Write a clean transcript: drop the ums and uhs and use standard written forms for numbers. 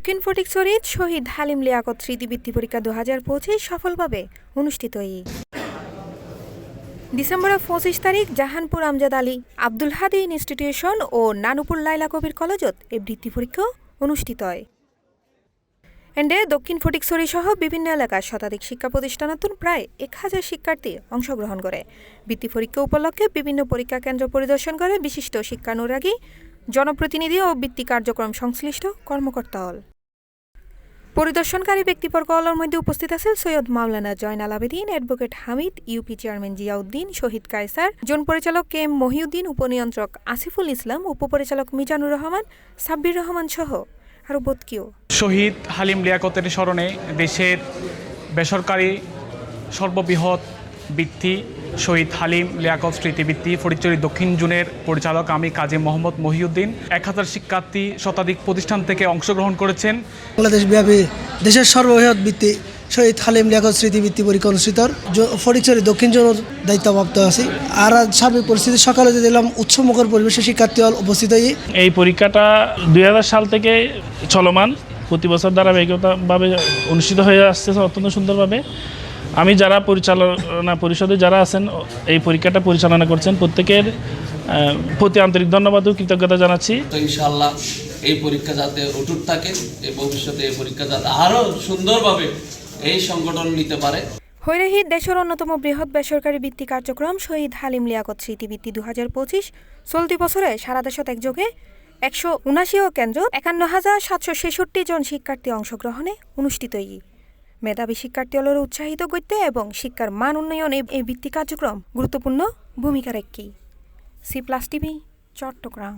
দক্ষিণ ফটিকছড়ির শহীদ হালিম লিয়াকত স্মৃতিবৃত্তি পরীক্ষা 2025 সফলভাবে অনুষ্ঠিত ডিসেম্বরের 25 তারিখ জাহানপুর আমজাদ আলী আব্দুল হাদি ইনস্টিটিউশন ও নানুপুর লাইলা কবির কলেজত এই বৃত্তি পরীক্ষা অনুষ্ঠিত হয়। এন্ডে দক্ষিণ ফটিকছড়ি সহ বিভিন্ন এলাকার শতাধিক শিক্ষা প্রতিষ্ঠানাতুন প্রায় 1000 শিক্ষার্থী অংশগ্রহণ করে। বৃত্তি পরীক্ষা উপলক্ষে বিভিন্ন পরীক্ষা কেন্দ্র পরিদর্শন করে বিশিষ্ট শিক্ষানুরাগী, জনপ্রতিনিধি ও বৃত্তি কার্যক্রম সংশ্লিষ্ট কর্মকর্তাহল। পরিদর্শনকারী ব্যক্তিবর্গের মধ্যে উপস্থিত আছেন Syed Maulana Zainal Abedin, advocate Hamid, UP chairman Ziauddin, Shahid Kaiser, zone পরিচালক কে এম মহিউদ্দিন, উপনিয়ন্ত্রক আসিফুল ইসলাম, উপপরিচালক মিজানুর রহমান, সাব্বির রহমান সহ আরও বোধকিও। শহীদ হালিম লিয়াকতের স্মরণে দেশের বেসরকারি সর্ববৃহৎ বৃত্তি শহীদ হালিম লিয়াকত স্মৃতিবৃত্তি ফটিকছড়ি দক্ষিণ জোনের পরিচালক আমি কাজী মোহাম্মদ মহিউদ্দিন। 1000 শিক্ষার্থী শতাধিক প্রতিষ্ঠান থেকে অংশগ্রহণ করেছেন। বাংলাদেশব্যাপী দেশের সর্ববৃহৎ বৃত্তি শহীদ হালিম লিয়াকত স্মৃতিবৃত্তি পরীক্ষা অনুষ্ঠিত ফটিকছড়ি দক্ষিণ জোনের দায়িত্বপ্রাপ্ত আছি। আর সার্বিক পরিস্থিতি সকালে যে দিলাম উৎসবমুখর পরিবেশে শিক্ষার্থী উপস্থিত হয়ে এই পরীক্ষাটা 2000 সাল থেকে চলমান, প্রতি বছর ধারাবাহিকভাবে অনুষ্ঠিত হয়ে আসছে অত্যন্ত সুন্দরভাবে। আমি যারা পরিচালনা পরিষদে যারা আছেন এই পরীক্ষাটা পরিচালনা করছেন প্রত্যেকের প্রতি আন্তরিক ধন্যবাদ ও কৃতজ্ঞতা জানাচ্ছি। তো ইনশাআল্লাহ এই পরীক্ষা যাতে অটুট থাকে, এই ভবিষ্যতে এই পরীক্ষা যাতে আরও সুন্দরভাবে এই সংগঠন নিতে পারে। হৈরাহির দেশের অন্যতম বৃহৎ বেসরকারি বৃত্তি কার্যক্রম শহীদ হালিম লিয়াকত স্মৃতিবৃত্তি 2025 চলতি বছরে সারা দেশত একযোগে 179 কেন্দ্র 51,766 জন শিক্ষার্থী অংশগ্রহণে অনুষ্ঠিত। মেধাবী শিক্ষার্থীদের উৎসাহিত করতে এবং শিক্ষার মান উন্নয়নে এই বৃত্তি কার্যক্রম গুরুত্বপূর্ণ ভূমিকা রাখে। সি+ টিভি, চট্টগ্রাম।